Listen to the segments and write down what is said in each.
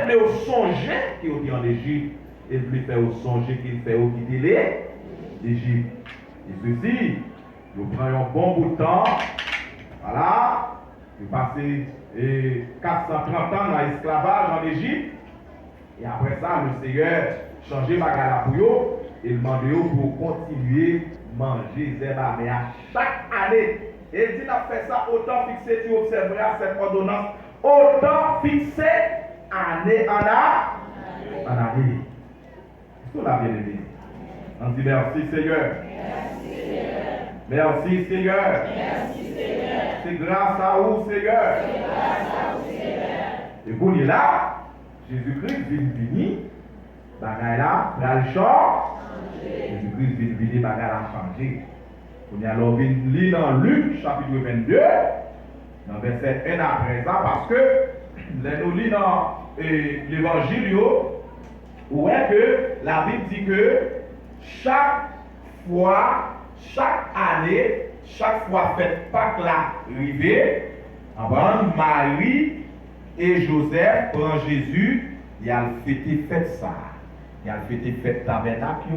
Mais au songer qu'il dit en Égypte, il lui fait au songer qu'il fait au quitter l'Égypte. Et ceci, nous prenons un bon bout de temps. Voilà. Nous passons 430 ans dans l'esclavage en Égypte. Et après ça, le Seigneur changeait bagarre pour eux et demandait pour continuer à manger des mais à chaque année. Et il dit, on a fait ça, autant fixé, tu observeras cette ordonnance, autant fixé, année en année. Est-ce qu'on l'a bien aimé? On dit merci Seigneur. Merci Seigneur. C'est grâce à vous Seigneur. Et vous dites là, Jésus-Christ vient venir, bagaille là, le champ. Jésus-Christ vient venir, bagaille là, changer. On y a alors lire dans Luc chapitre 22, dans verset 1 à 13, parce que nous lisons dans l'évangile, où est que la Bible dit que chaque fois, chaque année, chaque fois fête Pâques là, arrivée, Marie et Joseph prennent Jésus, il a fêté fête ça. Il a fêté fête tabernacle,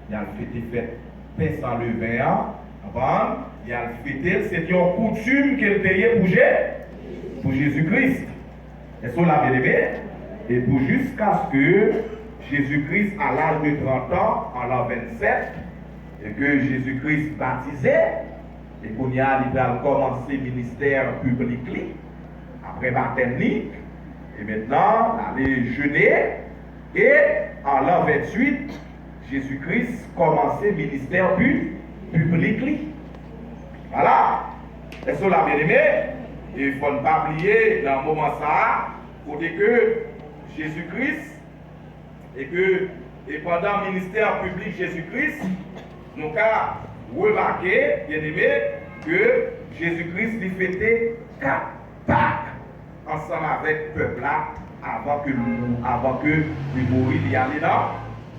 il a fêté fête pain sans levain. Il a fêté, c'était une coutume qu'elle payait pour Jésus-Christ. Est-ce qu'on l'a bien aimé? Et pour jusqu'à ce que Jésus-Christ, à l'âge de 30 ans, en l'an 27, et que Jésus-Christ baptisait, et qu'on y a commencé le ministère public, après baptême, et maintenant, aller jeûner, et en l'an 28, Jésus-Christ commençait le ministère public. Voilà. Est-ce qu'on l'a bien aimé? Et il ne faut pas oublier dans le moment ça, côté que Jésus-Christ, et pendant le ministère public Jésus-Christ, nous avons remarqué, bien aimé, que Jésus-Christ lui fêtait 4 Pâques ensemble avec le peuple là, avant que lui mourir, il y allait dans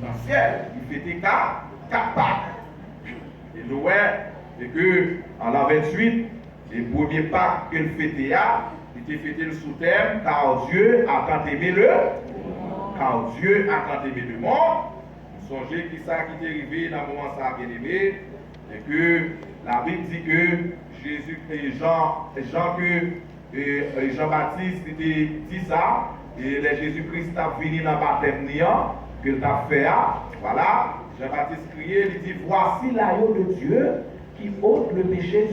le ciel. Il fêtait 4 Pâques. Et nous voyons que en l'an 28, le premier Pâques qu'il fêtait, il était fêté sous terme, car Dieu a tant aimé le monde. Vous songez qui ça qui est arrivé dans le moment ça bien aimé, et que la Bible dit que Jésus et Jean-Baptiste dit ça, et Jésus-Christ a venu dans le baptême que tu as fait. Voilà, Jean-Baptiste criait, il dit, voici l'agneau de Dieu qui ôte le péché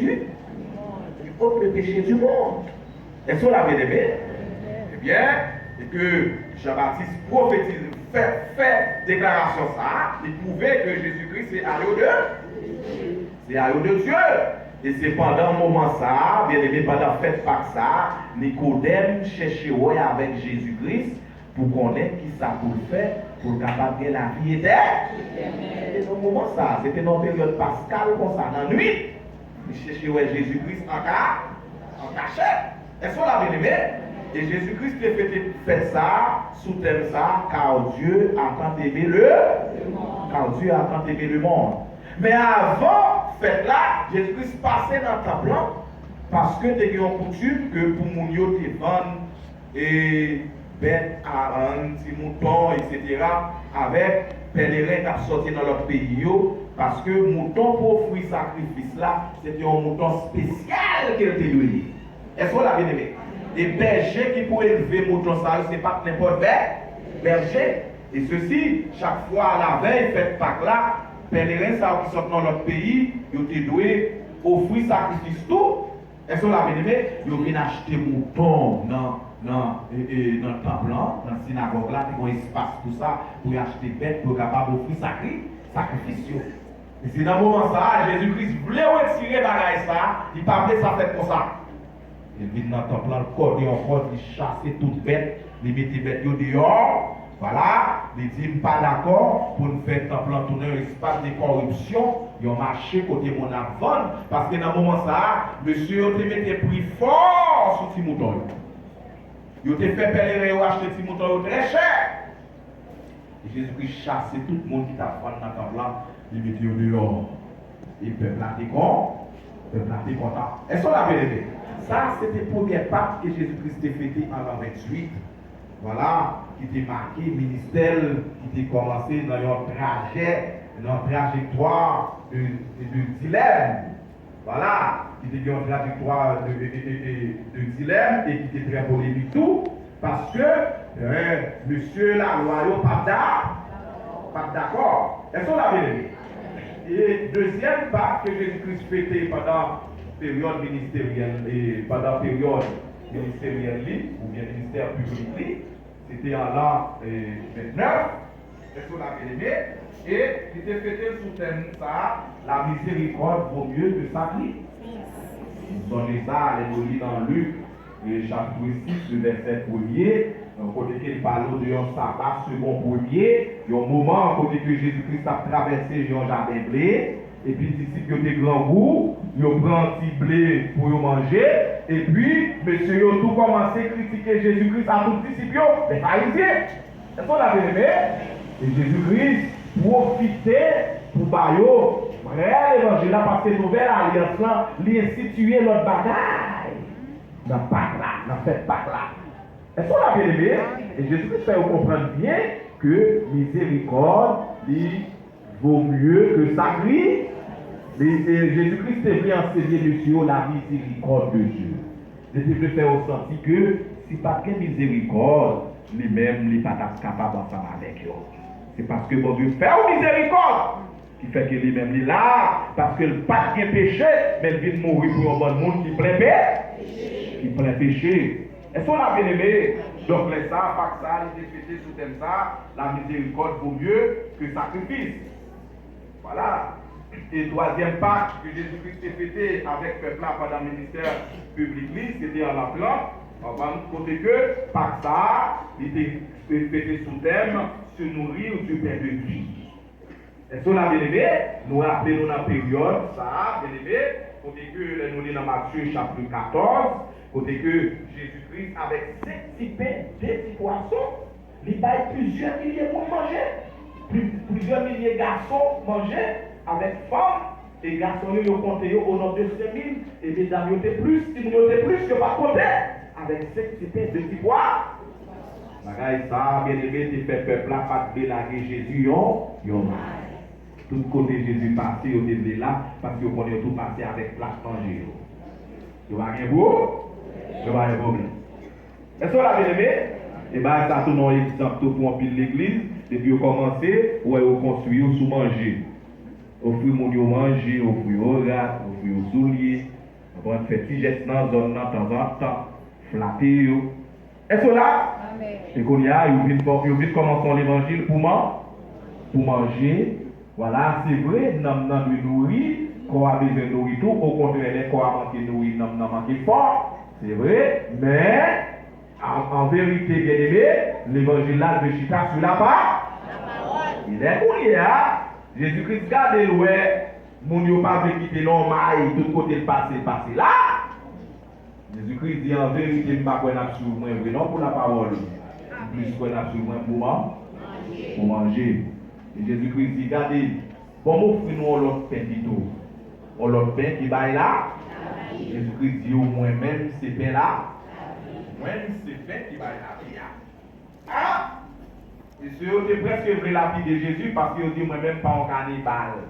du monde. Est-ce qu'on l'a bien aimé? Eh bien, et que Jean-Baptiste prophétise, fait déclaration ça, il prouvait que Jésus-Christ est l'agneau de Dieu. Et c'est pendant un moment ça, bien aimé, pendant fête Pâques ça, Nicodème cherchait avec Jésus-Christ pour connaître qui ça pour faire pour capable de la vie éternelle. Et dans un moment ça, c'était dans une période pascale comme ça, dans la nuit. Il cherchait Jésus-Christ en cachette. Est-ce qu'on l'a bien aimé? Et Jésus-Christ a fait ça, sous thème ça, car Dieu a tant aimé le monde. Mais avant, fait là, Jésus-Christ passait dans le temple parce que c'était une coutume que pour mon yo te vendre et bête, âne, petit mouton, etc. avec pèlerin qui sorti dans leur pays parce que mouton pour offrir sacrifice là, c'était un mouton spécial qu'il était donné. Est-ce qu'on l'a bien aimé? Des bergers qui pouvaient élever mouton ça, ce n'est pas n'importe berger. Et ceci, chaque fois à la veille, faites Pâques là, pèlerins qui sortent dans notre pays, ils ont dû offrir sacrifice tout. Est-ce qu'on l'a bien aimé? Ils ont acheter mouton dans le temple, dans la synagogue là, ils ont un espace pour ça, pour acheter bêtes, pour capable offrir sacrifice. Et c'est dans le moment ça, Jésus-Christ voulait retirer bagaille ça, il parlait ça fait pour ça. Il vient dans le temple, le corps et encore, il chassait toute bête, il mettait bête dehors. Voilà, il dit pas d'accord pour nous faire temple tourner un espace de corruption. Ils ont marché côté mon avant parce que dans le moment ça, monsieur te mettait prix fort sur petit mouton. Il te fait pèlerin ou acheter petit mouton très cher. Et Jésus-Christ chassait tout le monde qui t'a fait dans le temple là, il mettait dehors. Et le peuple a été content. Est-ce qu'on l'a bien aimé? Ça, c'était le premier Pâques que Jésus-Christ a fêté en l'an 28. voilà, qui était marqué, ministère, qui était commencé dans une trajectoire de dilemme. Voilà, qui était une trajectoire de dilemme et qui était très polémique tout, parce que monsieur la loyau pas d'accord. Est-ce qu'on l'a bien? Et deuxième part que Jésus-Christ fêtait pendant période ministérielle et pendant période ministérielle ou bien ministère public, c'était en l'an 29. Est-ce qu'on l'a bien aimé? Et il était fêté sous thème ça, la miséricorde vaut mieux que sacrifice. Vous songez ça, allez lire dans Luc, chapitre 6, le verset 1er, côté qu'il parle de un sabbat second premier, il y a un moment côté que Jésus-Christ a traversé un jardin blé, et puis ici il y a des grands goûts, il prend un petit blé pour manger, et puis monsieur il a tout commencé à critiquer Jésus-Christ à tous les disciples, les pharisiens. Est-ce qu'on l'a aimé? Et Jésus-Christ profitait pour bailler vrai l'évangile parce que nouvelle alliance là, l'instituer notre bataille. Dans le Pâques là, dans cette Pâques là. Est-ce qu'on l'a bien aimé? Et Jésus-Christ fait comprendre bien que miséricorde vaut mieux que sacrifice. Et Jésus-Christ est venu enseigner sur la miséricorde de Dieu. Jésus-Christ fait ressentir que si pas de miséricorde, lui-même, il n'est pas capable ensemble avec eux. C'est parce que bon Dieu fait une miséricorde qui fait que lui-même il est là, parce que le pas de péché, mais il vient mourir pour un bon monde qui plein péché. Qui plein péché. Est-ce qu'on a bien aimé? Donc les ça, pas que ça, il est fêté sous thème ça, la miséricorde vaut mieux que le sacrifice. Voilà. Et troisième Pâques que Jésus-Christ est fêté avec le peuple pendant le ministère public, c'était en l'appelant. On va côté que, par ça, il était fêté sous thème, se nourrir du pain de vie. Est-ce qu'on a bien aimé? Nous rappelons dans la période, ça, bien aimé, côté que nous lisons dans Matthieu chapitre 14, côté que Jésus-Christ, avec 5 petits pains, 2 petits poissons, il y a plusieurs milliers pour manger. Plusieurs milliers de garçons manger avec femmes. Et garçons, ils ont compté au nom de 5000, et mesdames, ils étaient plus, ils étaient plus que pas compter. Avec 5 petits pains, 2 petits pois. Bagaille ça, bien aimé, tu fais peuple là, pas de bélaguer Jésus, yon mal. Tout côté Jésus passé, au début là, parce que vous connaissez tout passé avec place manger. Vous va rien vous? Je vais rien problème. Est-ce que vous l'avez aimé? Et bien, ça, tout le monde est exemple pour remplir l'église, depuis vous commencez, vous construisez, vous manger. Offrir mon Dieu manger, offrir au rat, offrir aux souliers, on va faire petit geste dans la zone de temps en temps, flatter. Est-ce que là? Et qu'on y a, ils viennent commencer l'évangile pour manger. Voilà, c'est vrai, nous avons de nourrir, qu'on a besoin de nourrir tout, au contraire, les corps a manqué de nourrir, nous avons manqué fort, c'est vrai, mais en vérité, bien aimé, l'évangile là de Chita sur la parole. Il est pour y a. Jésus-Christ garde ouais, mon Dieu pas veut quitter normal, tout côté le passé là. Jésus-Christ dit en vérité, je ne sais pas quoi sur moi, non pour la parole, plus qu'on a sur moi pour manger. Et Jésus-Christ dit, regardez, bon, offrez-nous l'autre pain plutôt. L'autre pain qui va là. Jésus-Christ dit, au moins même ces pains là. Même ces pains qui va là. Ah! Et c'est presque vrai la vie de Jésus parce qu'il dit, moi-même pas en cannibale.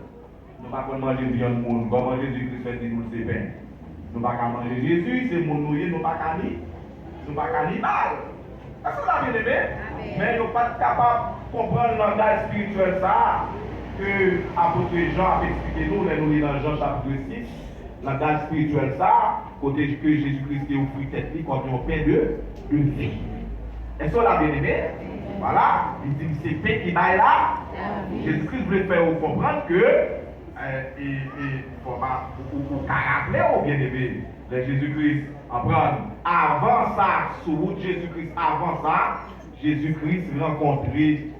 Nous ne pouvons pas manger viande monde. Comment Jésus-Christ fait nous ces pains? Nous ne pouvons pas manger Jésus, c'est mon nouillet, nous ne pouvons pas cannibale. Est-ce que vous avez bien aimé? Mais nous ne sommes pas capables de comprendre le langage spirituel ça que l'apôtre Jean a expliqué nous dans Jean chapitre 6. Le langage spirituel ça, côté que Jésus-Christ est offert tête comme un pain de vie. Est-ce que vous avez bien aimé? Voilà, il dit c'est pain qui va là. Jésus-Christ voulait faire comprendre que il faut rappeler au bien aimé. Jésus-Christ apprendre. Avant ça, sur route Jésus-Christ, avant ça, Jésus-Christ rencontré.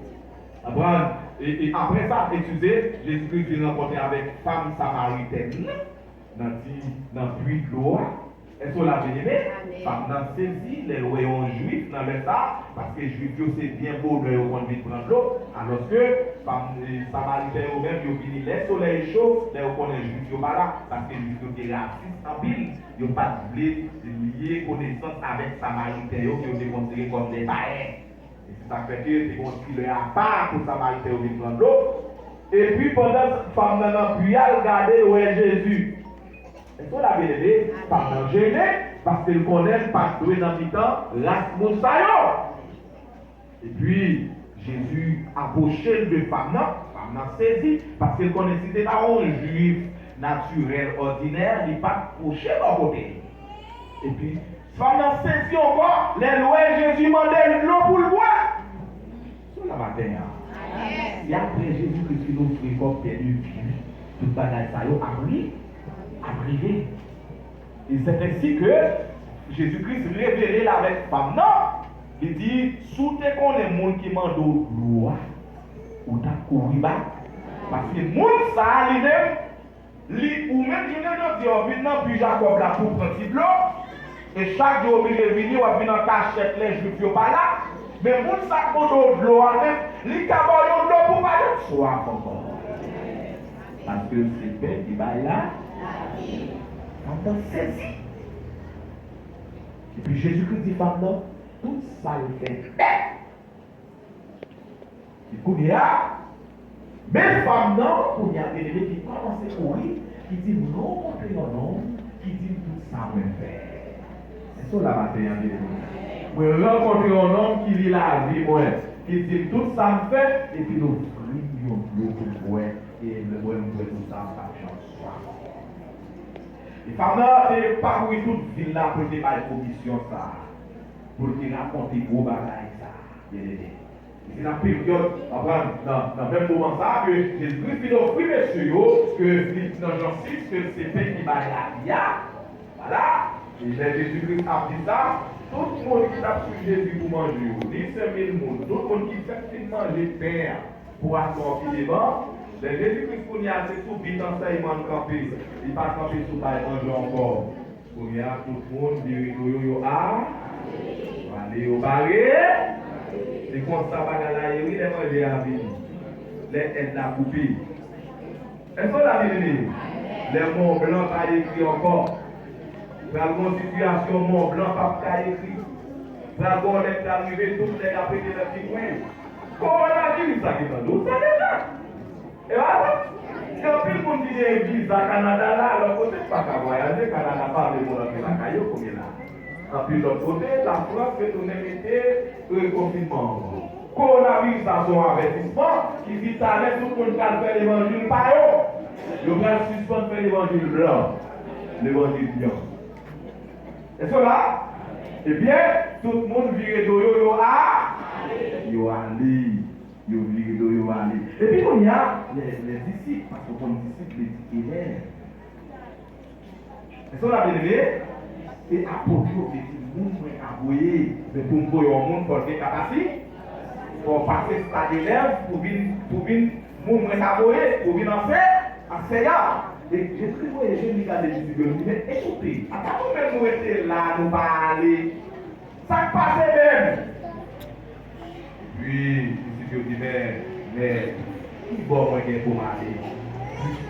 Et après ça, excusez, Jésus-Christ vient rencontrer avec femme samaritaine dans le puits de l'eau. Est-ce qu'on l'a bien aimé? Femme dans saisi, les royaumes juifs dans le ça, parce que les juifs c'est bien beau de prendre l'eau, alors que femme samaritaine eux-mêmes, ils fini les soleils chauds, les juifs sont pas là, parce que les juifs sont racistes en pile, ils n'ont pas de lier connaissance avec samaritains qui ont été considérés comme des païens. Et c'est ça fait que c'est bon qu'il à part pour Samaritain au vin prendre l'eau. Et puis pendant que femme dans puis elle regardait où est Jésus. Est-ce qu'on l'a bien aimé? Femme gêné parce qu'elle connaît pas doué dans le temps l'atmosphère. Et puis Jésus approchait de femme saisie parce qu'elle connaissait que c'était pas un juif naturel ordinaire, il n'est pas approché à côté. Et puis femme saisie encore, les lois Jésus demandait de l'eau pour le boire. C'est la matin. Et après Jésus-Christ qui nous offre comme perdu, tout le bagage ça a privé. Et c'est ainsi que Jésus-Christ révélé avec femme. Non! Il dit, sous tes qu'on est monde qui m'a donné l'eau, ou t'as couru bas. Parce que le monde ça lui-même, ou même je ne dis pas, on vient dans puis Jacob là pour prendre de l'eau. Et chaque jour, il est venu, on vient dans cachette, les juifs pas là. Mais le monde ça qu'on donne l'eau, lui qui a de l'eau pour pas de soif encore. Parce que c'est bête qui va là. On t'a saisi. Et puis Jésus-Christ dit, femme, non, tout ça le fait. Et puis il y a, mais femme, non, il y a des élèves qui commencent à courir, qui disent non, non, qui disent tout ça me fait. C'est ça la matin, vous rencontrez un homme qui lit la vie, qui dit tout ça me fait, et puis nous prions pour vous, et le bon tout ça, pas de chance. Les femmes ont parcouru toute ville là pour faire une commission ça. Pour qu'ils racontent gros bagages ça. C'est la période, dans le même moment ça, que Jésus-Christ a offert monsieur, que dans Jean 6, que c'est fait qui va la vie. Voilà. Et Jésus-Christ a dit ça. Tout le monde qui a suivi Jésus pour manger, ni 5000 monde, tout le monde qui fait manger pain pour asseoir qui devant. Jésus-Christ, pour y aller, c'est tout vite enseignement de camper. Il ne va pas camper sur le manger encore. Pour y aller, tout le monde dit yo allez au barré. C'est comme ça, bagala, il est mangé à la vie. Les aides la coupée. Est-ce qu'on l'a vu? Les mots blancs pas écrit encore. Dans une situation, mont blanc pas écrit. Dans le est arrivé, tout les après de la petite coin. Comment on a dit ça qui est dans l'eau? Ça déjà. Et voilà. Si on peut nous dire un visa Canada là, alors côté pas qu'à voyager, Canada pas de monde qui la caillou comme il a. Et puis de l'autre côté, la France fait tourner le confinement. Coronavirus a son avertissement qui dit ça allait tout le monde qui fait l'évangile par eux. Le grand suspend fait l'évangile blanc, l'évangile blanc. Et cela, eh bien, tout le monde vire de yo allé. Et puis on y a les disciples, parce qu'on disciples les élèves. Et cela, bien aimé, et apporter au petit monde envoyer, mais pour envoyer au monde pour faire capacité, pour passer par élèves, pour venir monde envoyer, pour venir en faire, enseignant. Et j'ai pris moi et j'ai dit à des disciples, mais écoutez, à part nous-mêmes nous étions là, nous parler, ça passe même. Puis, je dis, mais, qui bon moi pour m'aller?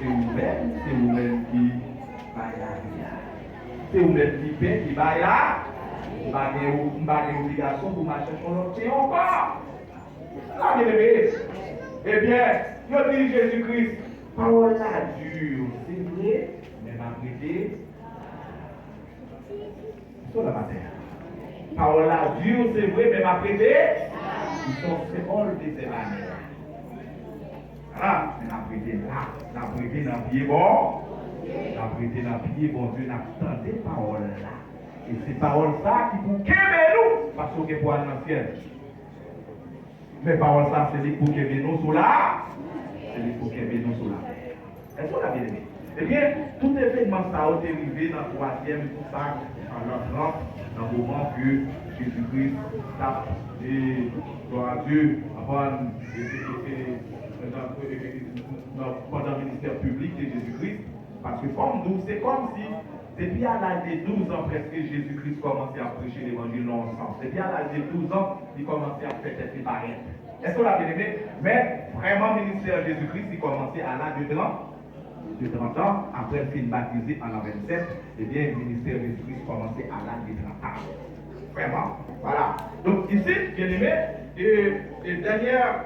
C'est vous-même qui baille la vie. C'est vous-même qui paie, qui baille là. Vous avez une obligation pour marcher sur l'autre pied encore. Ça, bien aimé. Eh bien, je dis Jésus-Christ, parole là dure, c'est vrai, mais ma prêté. C'est la matin. Parole là dure, c'est vrai, mais ma prêté. Ils sont symboles de ces manières. Voilà, c'est la prêté là, la prêté dans le pied bon, la prêté dans le pied bon, Dieu n'a pas des paroles là. Et ces paroles là qui vous quémez nous, parce que pour aller dans le ciel. Mais paroles ça, c'est les pour quémer nous sur là, c'est les pour quémer nous sur la terre. Est-ce qu'on a bien aimé? Eh bien, tout événement ça a été arrivé dans le troisième, tout ça, en entrant dans le moment que Jésus-Christ tape et gloire à Dieu pendant le ministère public de Jésus-Christ. Parce que comme nous, c'est comme si, depuis à l'âge de 12 ans presque, Jésus-Christ commençait à prêcher l'évangile non sens. Depuis à l'âge de 12 ans, il commençait à faire tête et paraître. Est-ce qu'on l'a bien aimé? Mais vraiment, le ministère de Jésus-Christ, il commençait à l'âge de 30 ans. Après, il s'est baptisé en l'an 27. Eh bien, le ministère de Jésus-Christ commençait à l'âge de 30 ans. Vraiment. Voilà. Donc ici, bien aimé, Et dernière,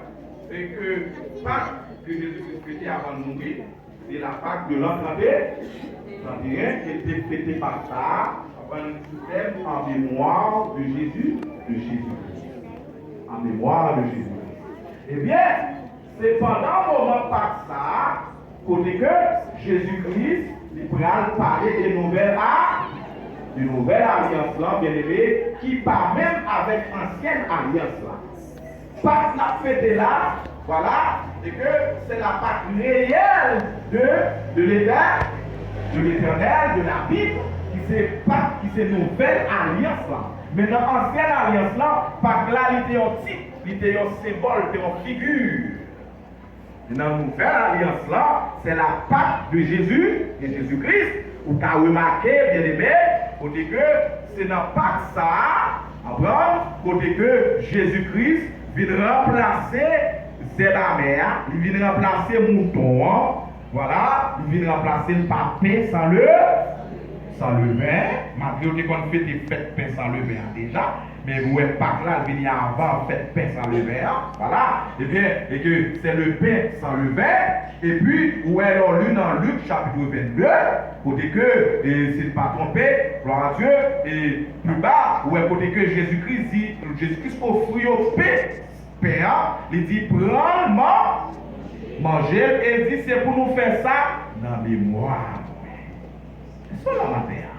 et que Pâques que Jésus-Christ fêtait avant de mourir, c'est la Pâques de l'an 31 qui était fêtée par ça, en mémoire de Jésus-Christ. En mémoire de Jésus-Christ. Eh bien, c'est pendant le moment Pâques ça, côté que Jésus-Christ, il pourra parler des nouvelles alliances là, bien aimé, qui part même avec l'ancienne alliance là. Pâques la fête là, voilà, et que c'est la Pâques réelle de l'éternel, de la Bible, qui c'est Pâques, qui c'est nouvelle alliance là. Mais dans l'ancienne alliance là, Pâques là, il était un type, il était un symbole, il était une figure. Dans la nouvelle alliance là, c'est la Pâques de Jésus-Christ. Vous avez remarqué, bien aimé, côté que c'est dans Pâques ça, Abraham, côté que Jésus-Christ vient remplacer Zébamère, il vient remplacer mouton, voilà, il vient remplacer le pain sans le vin, malgré qu'on fait des fêtes pain sans le vin déjà, mais vous n'êtes pas là, il vient avant fête pain sans le vin, voilà, et bien, et que c'est le pain sans le vin, et puis, où est lu dans Luc chapitre 22, côté que, et c'est pas trompé, gloire à Dieu, et plus bas, où est côté que Jésus-Christ dit, Jésus-Christ offre au pain, il dit, prends, mangez, et il dit, c'est pour nous faire ça dans la mémoire. C'est ça la matière.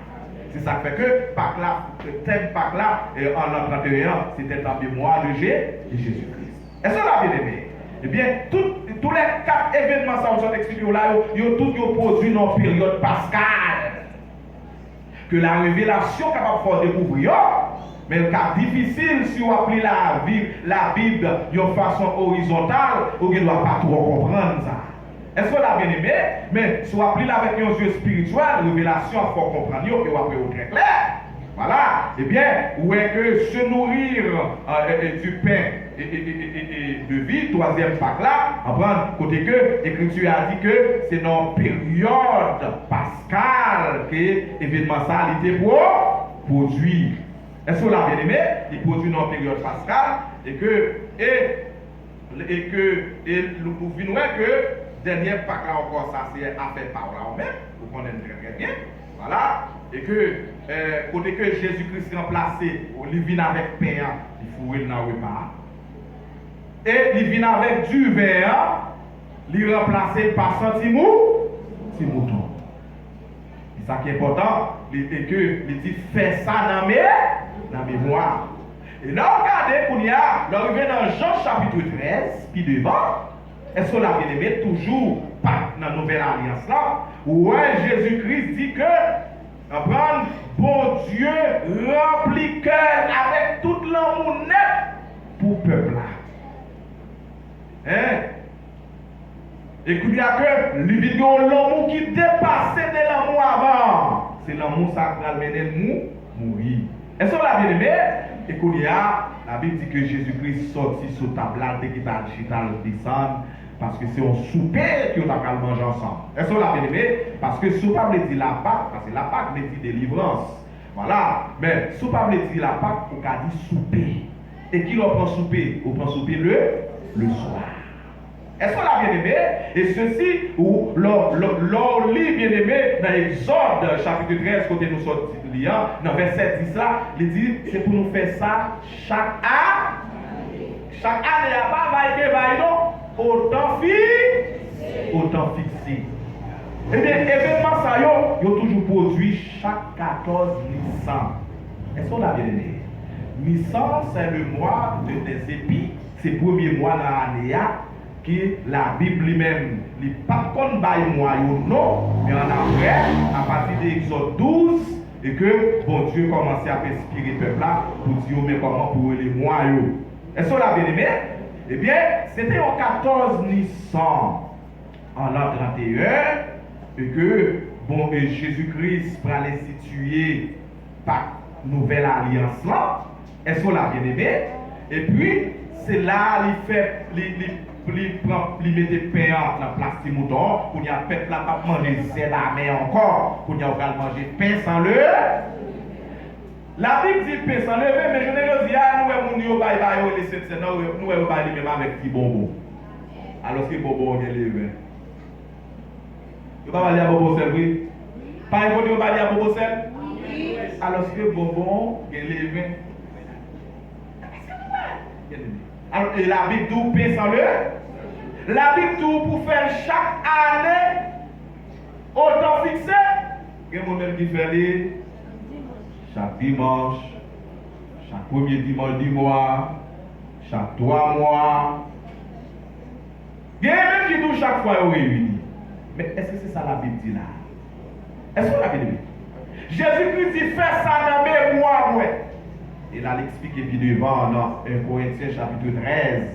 C'est ça qui fait que Pâques là, le thème Pâques là, en l'an 31, c'était en mémoire de Jésus-Christ. Est-ce que là, bien aimé? Eh bien, tous les 4 événements ça vous expliqué là, ils ont tous produit dans la période pascale. Que la révélation capable de faire découvrir, mais le cas difficile si on applique la Bible de façon horizontale, on ne doit pas trop comprendre ça. Est-ce qu'on l'a bien aimé? Mais si on applique avec un yeux spirituel, révélation, il faut comprendre que on va très clair. Voilà. Eh bien, où est que se nourrir du pain et de vie, troisième Pâques là, apprendre côté que l'Écriture a dit que c'est dans la période pascale que l'événement ça a été produit. Est-ce qu'on l'a bien aimé? Il produit dans la période pascale et nous venons que dernier Pâques là encore, ça c'est affaire par là même, vous connaissez très bien. Voilà. Et que, côté que Jésus-Christ remplacé, il vient avec pain, il faut dans le repas. Et il vient avec du vin, il remplacé par mouton. Et ça qui est important, c'est que il dit fais ça dans la mémoire. Et là, regardez, qu'on y a, l'arrivée dans Jean chapitre 13, puis devant, est-ce qu'on l'a bien aimé toujours pas dans la nouvelle alliance là, où Jésus-Christ dit que bon Dieu remplit cœur avec tout l'amour net pour le peuple là. Hein? Et qu'il y a que l'amour qui dépassait de l'amour avant. C'est l'amour sacral mais mourir. Est-ce qu'on l'a bien aimé? Et qu'il y a, la Bible dit que Jésus-Christ sortit sur table là, dès qu'il a descendu. Parce que c'est un souper que nous avons mangé ensemble. Est-ce qu'on l'a bien aimé? Parce que souper veut dire la Pâque, parce que la Pâque veut dire délivrance. Voilà. Mais souper veut dire la Pâque, on a dit souper. Et qui on prend souper? On prend souper le soir. Est-ce qu'on l'a bien aimé? Et ceci, ou l'on lit bien aimé dans Exode chapitre 13, côté nous sortis liant, dans verset 10 là, il dit c'est pour nous faire ça chaque année. Chaque année, il n'y a pas non? Autant fixé. Et bien, événements ça, ils ont toujours produit chaque 14 Nissan. Est-ce qu'on l'a bien aimé? Nissan, c'est le mois des épis. C'est le premier mois dans l'année que la Bible lui-même, il n'est pas comme le mois, non, mais en après, à partir de l'Exode 12, et que bon Dieu commençait à inspirer le peuple là pour dire mais comment pour les mois. Est-ce qu'on l'a bien aimé? Eh bien, c'était en 14 Nissan, en l'an 31, et que, bon, Jésus-Christ va l'instituer par nouvelle alliance là. Est-ce qu'on l'a bien aimé? Et puis, c'est là, il met des pains dans la place de mouton, pour y a peuple là, pas manger zélamé encore, pour y a manger pain sans le. La Bible dit pain sans levain, mais je ne dis pas, nous, nous, les sept, nous, même avec petit bonbon. Alors que bonbon est levain. Vous ne pouvez pas aller à bonbon sel, oui? Pas un côté, vous ne pouvez pas aller à bonbon sel? Alors que bonbon est levain. Alors, et la Bible dit pain sans levain. La Bible dit pour faire chaque année autant fixé. Il y a des gens qui font chaque dimanche, chaque premier dimanche du mois, chaque 3 mois. Il y a même qui disent chaque fois réunis. Mais est-ce que c'est ça la Bible dit là? Est-ce que la Bible dit? Jésus-Christ dit fais ça dans mes mémoire, ouais. Et là, il explique puis devant dans 1 Corinthiens chapitre 13,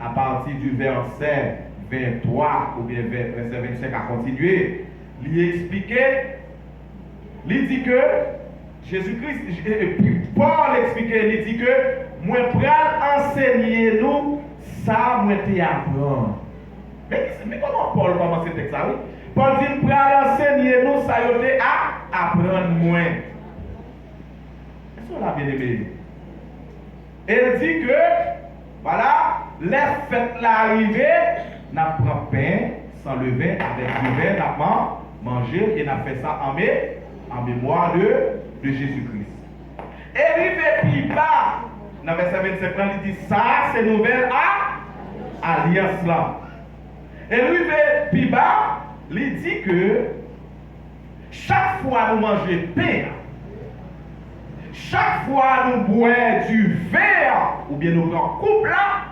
à partir du verset 23 ou bien verset 25 à continuer, il expliquait, il dit que Jésus-Christ, Paul expliquait, il dit que moi pral enseigner nous ça, moi t'y apprendre. Mais comment Paul commence ce texte là, oui? Paul dit pral enseigner nous ça, yo t'y apprendre moins. Est-ce qu'on l'a bien aimé? Elle dit que, voilà, les fêtes l'arrivée, n'a pris pain sans levain avec du vin, n'a mangé et n'a fait ça en mémoire de Jésus-Christ. Et il puis bas, dans verset 25, il dit ça, c'est nouvelle alliance là. Et lui, puis bas, il dit que chaque fois nous mangeons pain, chaque fois nous boivons du verre, ou bien nous prenons coupe là,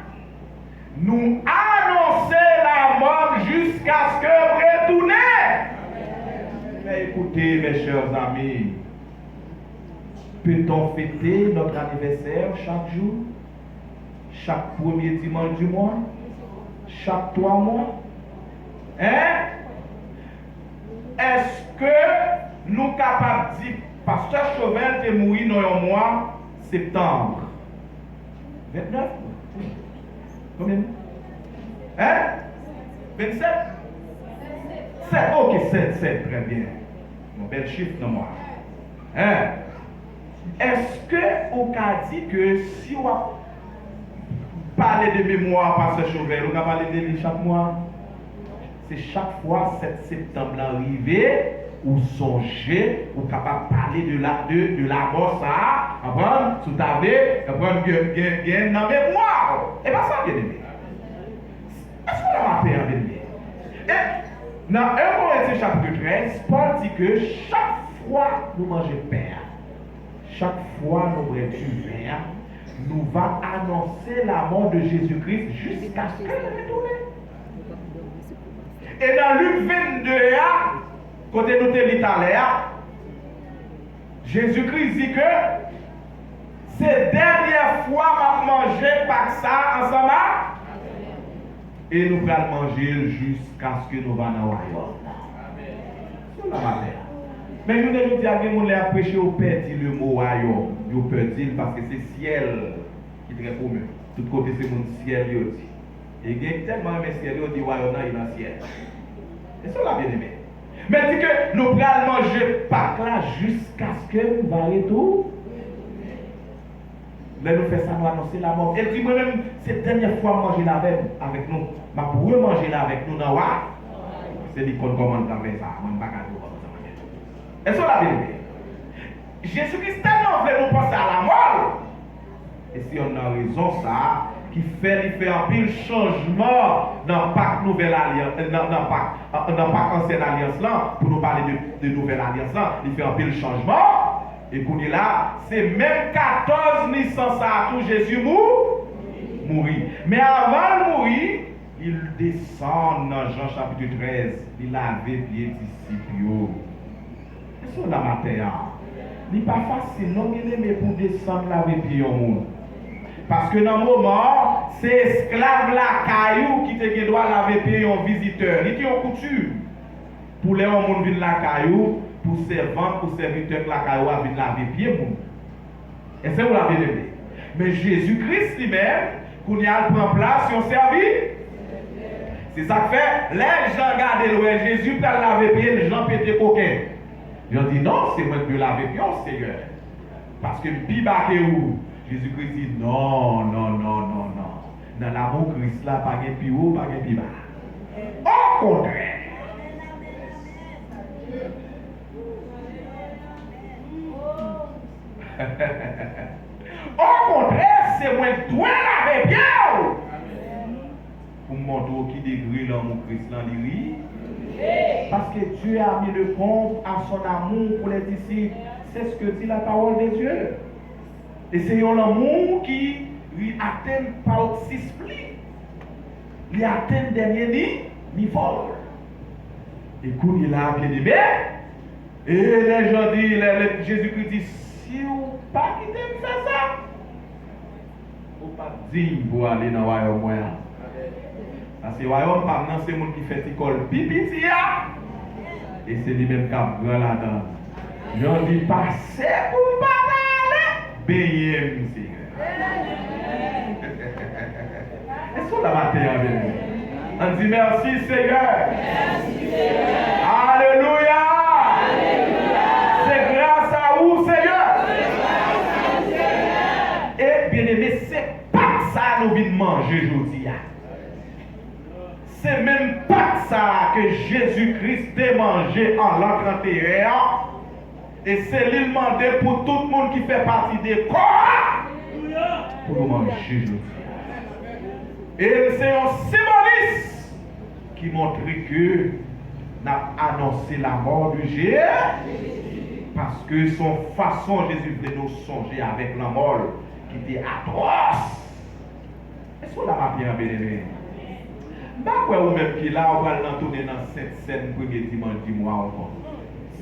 nous annonçons la mort jusqu'à ce que vous retournez. Mais écoutez, mes chers amis, peut-on fêter notre anniversaire chaque jour, chaque premier dimanche du mois, chaque 3 mois? Hein? Est-ce que nous sommes capables de dire, Pasteur Chauvel est mort dans le mois septembre 29? Combien? Hein? 27? 7. Ok, 7, très bien. Mon bel chiffre dans moi. Hein? Est-ce que on a dit que si on parle de mémoire, Pasteur Chauvel, on a parlé de lui chaque mois? C'est chaque fois 7 septembre arrivé, ou songer, ou capable de parler de la mort, ça, avant, tout à fait, avant, bien dans mémoire. Et pas ça, bien aimé. Est-ce qu'on a fait un bien aimé? Et dans 1 Corinthiens chapitre 13, Paul dit que chaque fois nous mangeons pain, chaque fois nous buvons du vin, nous va annoncer la mort de Jésus-Christ jusqu'à ce qu'il retourne. Et dans Luc 22, côté nous l'Italien, Jésus-Christ dit que c'est dernière fois qu'on manger par ça ensemble. Et nous allons manger jusqu'à ce que nous allons dans le royaume. Mais nous devons dire que nous avons prêché au Père dit le mot royaume. Nous peut dire parce que c'est ciel qui est très commun. Tout côté c'est mon ciel. Et il y a tellement de ciel qui dit royaume dans le ciel. Et ça l'a bien aimé. Mais dit que nous allons manger Pâques là jusqu'à ce que nous allons tout. Mais nous faisons ça, nous annoncer la mort. Elle dit moi-même, c'est la dernière fois manger là avec nous. Mais pour manger là avec nous dans le c'est l'icône comment on fait ça. Moi, je ne vais pas faire ça. Est-ce que l'a bien aimé? Jésus-Christ tellement voulait nous penser à la mort. Et si on a raison, ça, qui fait un pile changement dans Pâques Nouvelle Alliance, dans Pâques Ancienne Alliance là, pour nous parler de Nouvelle Alliance là, il fait un pile changement. Et qu'on est là, c'est même 14 naissances à tout Jésus mourir. Mais avant de mourir, il descend dans Jean chapitre 13, il avait les disciples. C'est ça la matière. Il n'est pas facile, non, mais pour descendre laver pied au monde. Parce que dans le moment, c'est esclave la caillou qui te doit laver pied au visiteur. Il est en coutume. Pour les gens qui viennent la caillou, pour servant, pour serviteur que la caillou a viennent laver pied. Et c'est où la vérité. Mais Jésus-Christ lui-même, qu'on y a prend place, on servit. C'est ça que fait, les gens regardent loin, Jésus peut laver pied, les gens pété coquin. Ils ont dit non, c'est moi qui laver pied, Seigneur. Parce que Biba où Jésus-Christ dit non, non, non, non, non. Dans l'amour Christ là, pas de plus haut, pas de plus bas. Au contraire. Au contraire, c'est moi qui dois laver bien. Pour montrer qui degré l'amour Christ là, parce que Dieu a mis le compte à son amour pour les disciples. C'est ce que dit la parole de Dieu. Et c'est un amour qui lui atteint par 6 plis. Il atteint dernier niveau. Écoute, il a bien aimé. Et les gens disent, Jésus-Christ dit, si vous pas quitter me faire ça, vous pas digne pour aller dans le royaume. Parce que le royaume, c'est le monde qui fait l'école pipi. Et c'est lui-même qui a grand là-dedans. Je dis, passez pour parler. Béyez, monsieur. Est-ce qu'on a maté avec nous? On dit merci, Seigneur. Merci, Seigneur. Alléluia. C'est grâce à vous, Seigneur. Et bien aimé, c'est pas ça nous venons manger aujourd'hui. C'est même pas ça que Jésus-Christ a mangé en l'an 31. Et c'est lui demandé pour tout le monde qui fait partie des corps pour manger aujourd'hui. Et c'est un symbolisme qui montre que nous avons annoncé la mort de Jésus. Parce que son façon, Jésus voulait nous songer avec la mort qui était atroce. Est-ce qu'on l'a bien béni? Pourquoi vous-même qui là, on va l'entendre dans cette scène premier dimanche du mois encore.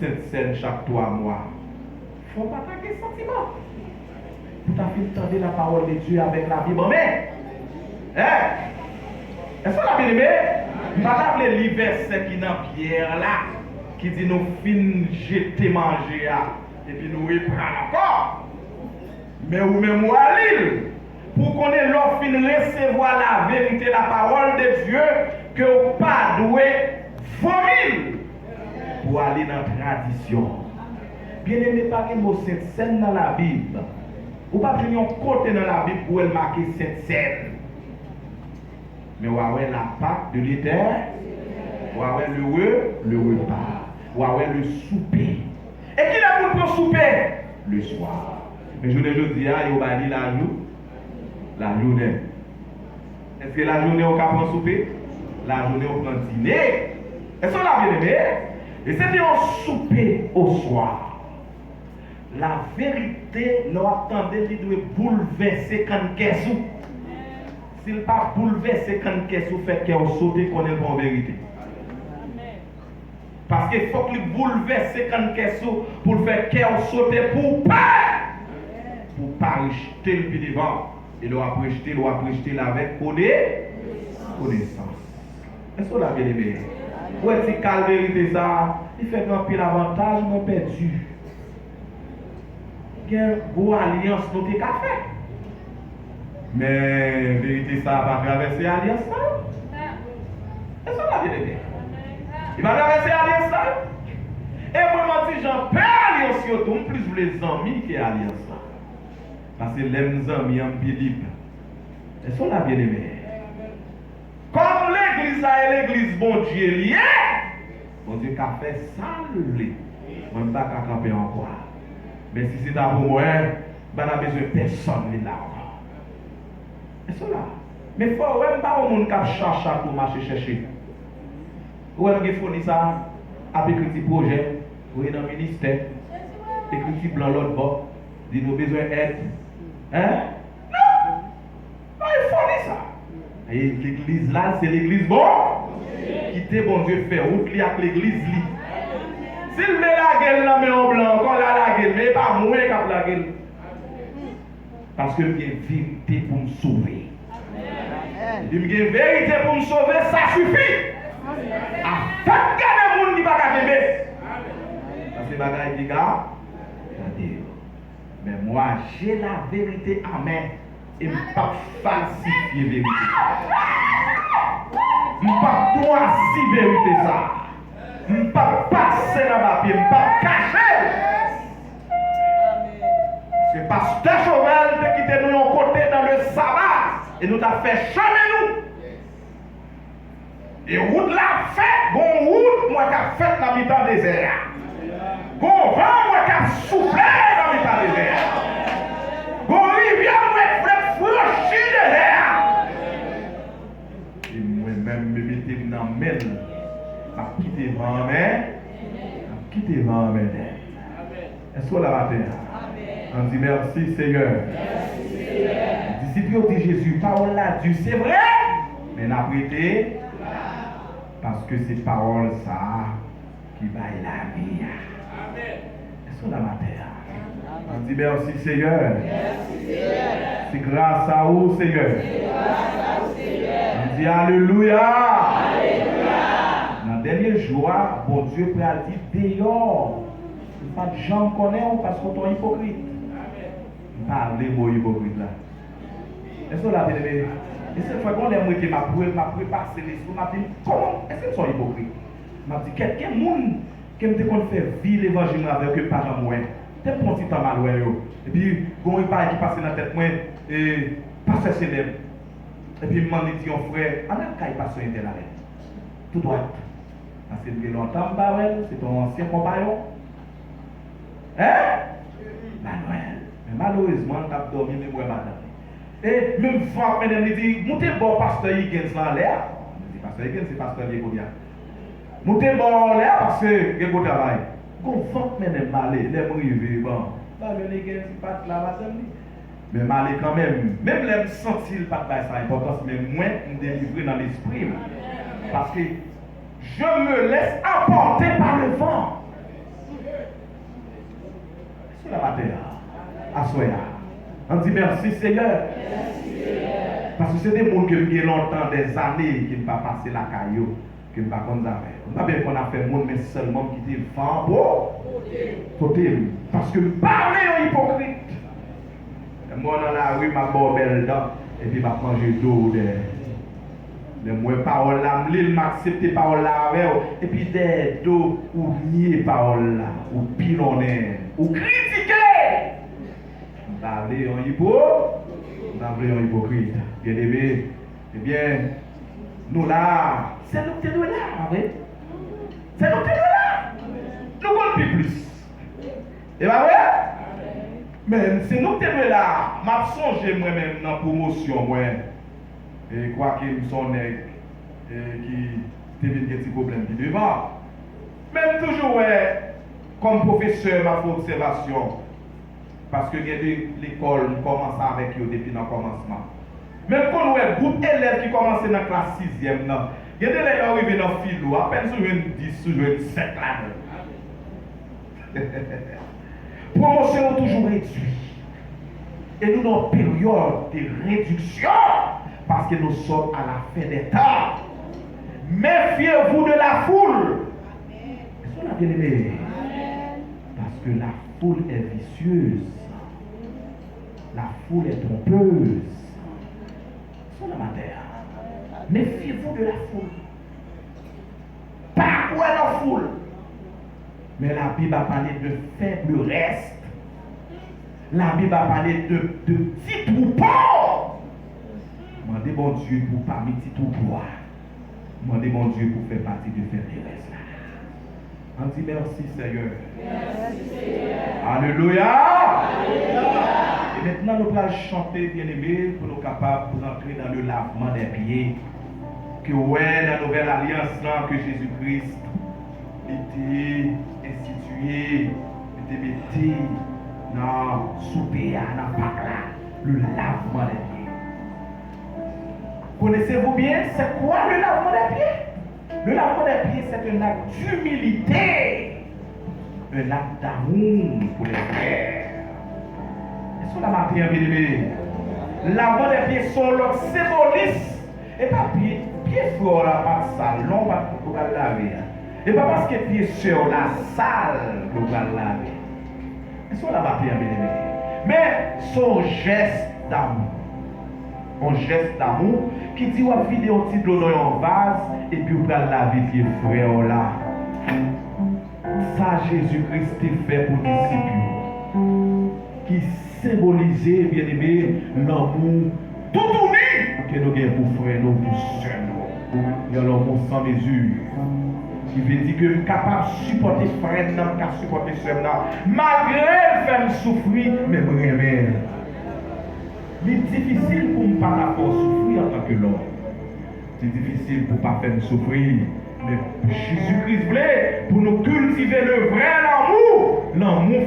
Cette scène chaque 3 mois. Il ne faut pas attaquer sentiment. Vous avez entendu la parole de Dieu avec la Bible. Mais, est-ce qu'on a bien aimé? Vous avez le verset qui est dans Pierre là, qui dit nous fin jeter manger et puis nous reprendre encore. Mais vous-même, vous allez. Pour qu'on ait l'offre de recevoir la vérité, la parole de Dieu, que vous pas doué vomir pour aller dans la tradition. Bien aimé, pas que mot cette scène dans la Bible. Ou pas venir un côté dans la Bible pour marquer cette scène. Mais vous avez la Pâque de l'éternel, vous avez le repas, vous avez le souper. Et qui l'a pour le souper? Le soir. Mais je dis, il va dire la journée. Est-ce que la journée on prend souper? La journée on prend dîner. Est-ce qu'on l'a bien aimé? Et c'était un souper au soir. La vérité, nous attendons, il doit bouleverser quand qu'est-ce. S'il pas bouleverser quand qu'est-ce, fait qu'on saute qu'on est en vérité. Parce qu'il faut qu'il bouleverse quand qu'est-ce pour faire qu'on saute pour pas rejeter le pied devant. Et l'on a rejeté avec connaissance. Est-ce qu'on a bien aimé? Où est-ce que la vérité ça? Il fait un pile avantage, mais perdu. Il y a une bonne alliance dans tes cafés. Mais vérité ça va traverser l'alliance ça? Est-ce qu'on a bien aimé? Il va traverser l'alliance ça? Et moi, je dis, j'en perds l'alliance surtout, plus les amis qui sont alliance ça. Parce que les amis en pied libre. Est-ce qu'on a bien aimé? Comme l'église a l'église, bon Dieu lié, bon Dieu qu'a fait sale. Moi, je ne vais pas camper encore. Mais si c'est pour moi, je n'ai besoin de personne là encore. Est-ce qu'on a? Mais il faut même pas au monde qui cherche pour marcher chercher. Où est-ce qu'il faut ça? Avec un petit projet, vous êtes dans le ministère, écrit blanc l'autre bord, dit nous besoin d'aide. Hein? Non! Non, il faut dire ça. Et l'église là, c'est l'église bon. Quittez bon Dieu fait route avec l'église li. S'il met la gueule là, mais en blanc, quand la gueule, mais pas moins qu'à la gueule. Parce que il y a une vérité pour me sauver. Il y a une vérité pour me sauver, ça suffit. À faire que les gens ne pas qu'à t'aimer. Parce que bagaille qui gars, mais moi j'ai la vérité en main et je ne peux pas falsifier la vérité. Je ne peux pas toisir la vérité ça. Je ne peux pas passer dans ma pied, je ne peux pas cacher. a fait chemin nous. Et route la fait, bon route, moi qui a fait dans le mi-temps désert. Bon vent, moi qui a soufflé dans le mi-temps désert. Bon rivière, moi qui a franchi désert. Et moi-même, me mettez dans le mel. Je quitte devant main. Je quitte devant main. Est-ce que la matin? On dit merci Seigneur. Merci Seigneur. Disciples ont dit Jésus, parole là, Dieu c'est vrai, mais n'a prêté parce que c'est parole ça qui va la vie. Amen. Est-ce que la matin? On dit merci Seigneur. Merci Seigneur. C'est grâce à vous Seigneur. C'est grâce à vous Seigneur. On dit Alléluia. Alléluia. Dans le dernier jour, bon Dieu peut dire dehors. Pas de gens connaissent parce qu'on est hypocrite. Parlez moi hypocrite là. Est-ce que la bien-aimée? Et cette fois qu'on aime que m'a prépassé l'esprit, m'a dit comment est-ce qu'ils sont hypocrites? M'a dit quelqu'un monde qui me dit qu'on fait vivre l'évangile avec eux par moi. T'es pour petit temps mal ouais yo. Et puis bon il pas qui passe dans la tête moi et pasteur célèbre. Et puis m'a dit un frère, en a qu'à passer intel avec. Tout droit. Parce que depuis longtemps c'est ton ancien compagnon. Hein? Manuel. Mais malheureusement, tu as dormi, mais moi, madame. Et même fois, madame, il dit, montez bon pasteur Higgins là, l'air. Je dis, pasteur Higgins, c'est pasteur Yegodia. Montez bon l'air parce que Yegodia travaille. Qu'on vente, madame, malé, les privés, bon. Bah, le Higgins, c'est pas là, madame. Mais malé quand même. Même les sentir le pas de ça importance, mais moi, me délivrer dans l'esprit. Parce que je me laisse emporter par le vent. C'est la matin. Assoya. On dit merci Seigneur. Merci Seigneur. Parce que c'est des gens qui ont longtemps, des années, qui ne pas passé la caillou, qui ne pas comme ça. On n'a bien qu'on a fait monde, mais seulement qui dit vent beau. Parce que parler aux hypocrites. Moi dans la rue, ma bonne belle dent, et puis ma manger d'eau. Les mots paroles là, l'île m'accepte paroles là avec, et puis des dos ou nier paroles là, ou pilonner, ou critiquer. Parler en hypocrite. Bien aimé, eh bien, nous là, c'est nous qui sommes là, oui. C'est nous qui sommes là. Nous comptons plus. Et bien, oui. Mais c'est nous qui sommes là. Je songe moi-même dans la promotion, moi. Et quoi qu'il me sonne qui devient des petits problèmes qui devant. Même toujours, comme professeur, ma observation. Parce que l'école commence avec eux depuis le commencement. Même quand nous avons un groupe d'élèves qui commencent dans la classe 6e, il y a des élèves qui arrivent dans le philo, à peine sur une 10, sur une 7 là. Promotion est toujours réduite. Et nous sommes en période de réduction parce que nous sommes à la fin des temps. Méfiez-vous de la foule. Est-ce qu'on a bien aimé? Parce que la foule est vicieuse. La foule est trompeuse. C'est la matière. Méfiez-vous de la foule. Pas quoi la foule. Mais la Bible a parlé de faible reste. La Bible a parlé de petits troupeaux. Demandez bon Dieu pour parmi petits troupeaux. Demandez bon Dieu pour faire partie de faible reste. On dit merci Seigneur. Merci Seigneur. Alléluia. Alléluia. Et maintenant nous allons chanter bien aimé pour nous capables d'entrer dans le lavement des pieds. Que ouais, la nouvelle alliance là que Jésus-Christ était institué, était mis dans souper dans Pâques là, le lavement des pieds. Connaissez-vous bien c'est quoi le lavement des pieds? Le lavement des pieds, c'est un acte d'humilité, un acte d'amour pour les frères. Est-ce qu'on a marqué un bien-aimé? Lavement des pieds sont leur symbolisme. Et pas pied fort là, pas salon, pas pour laver. Et pas parce que pied sur la salle pour laver. Est-ce qu'on a marqué un bien-aimé? Mais son geste d'amour. Un geste d'amour qui dit on vide un petit de l'eau dans un vase et puis on va laver les frères là. Ça Jésus-Christ fait pour les disciples qui symbolisait bien aimé l'amour tout uni que nous avons pour frère, nous pour soeur. Il y a l'homme sans mesure. Qui veut dire que je suis capable de supporter frère, de supporter soeur. Malgré le faire souffrir, mais vraiment. C'est difficile pour ne pas souffrir en tant que l'homme. C'est difficile pour ne pas faire souffrir. Mais Jésus-Christ voulait pour nous cultiver le vrai l'amour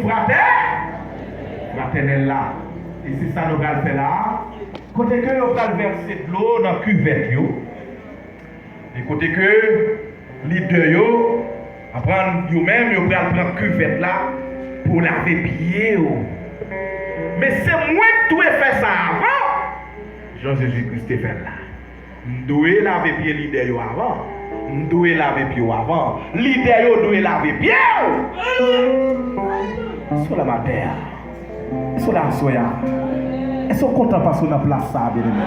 fraternel là. Et c'est ça nous allons faire là. Côté que nous allons verser de l'eau dans la cuvette. Et côté que les deux, apprendre eux-mêmes, ils vont prendre la cuvette là pour laver pieds. Mais c'est moi qui dois faire ça avant. Jean-Jésus-Christ fait là. Je dois laver pieds leader avant. Je dois laver pieds avant. Leader doit laver pieds. Sur la matière. Sur la soya. Ils sont contents parce qu'on a place ça, bien aimé.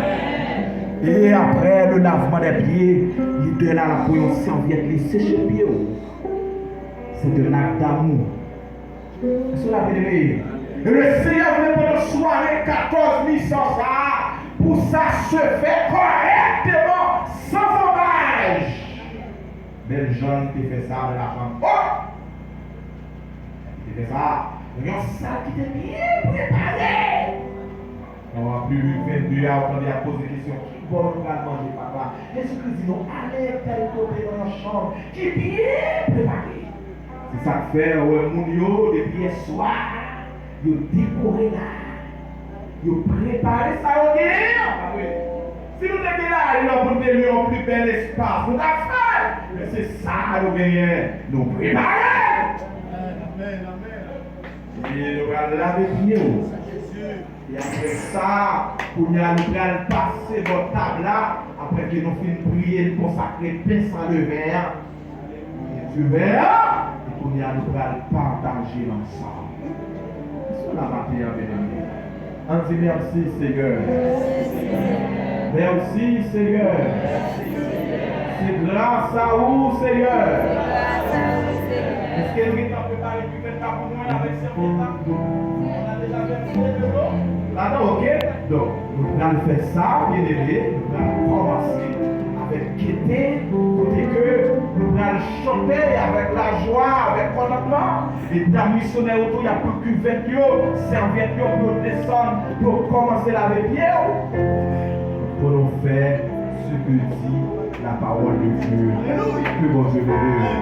Et après le lavement des pieds, leader là pour une serviette les sécher les pieds. C'est un acte d'amour. Sur la bien aimé. Et le Seigneur voulait pour nous soirée 14 licences pour ça se fait correctement, sans embâche. Belle Jean qui fait ça de la femme. Oh! Qui fait ça. Il y a ça qui était bien préparé. On va plus 22 à attendre à poser des questions. Qui va nous manger, papa? Jésus-Christ dit non, allez tel côté dans la chambre. Qui est bien préparé. C'est ça que fait, Mounio, depuis hier soir. Ils ont décoré là. Ils ont préparé ça au guerre. Si nous étions là, ils ont donné un plus bel espace. Nous avons fait. Mais c'est ça nous gagnons. Nous préparer. Et nous allons laver les pieds. Et après ça, nous allons passer votre table là. Après que nous finissons de prier, nous consacrer pain sans le verre. Du verre. Et nous allons partager ensemble. La matière bénie. On dit merci Seigneur. Merci Seigneur. C'est grâce à vous Seigneur. Est-ce que vous avez préparé du fait pour moi avec ce temps? On a déjà versé de l'eau. Là-dedans, ok? Donc, nous allons faire ça, bien aimé. Nous allons commencer avec gaieté, côté que nous allons chanter avec la joie, avec contentement. Et dans le missionnaire autour, il y a plus que cuvette, serviette pour descendre, pour commencer la pied. Pour nous faire ce que dit la parole de Dieu. Que bon Dieu bénisse.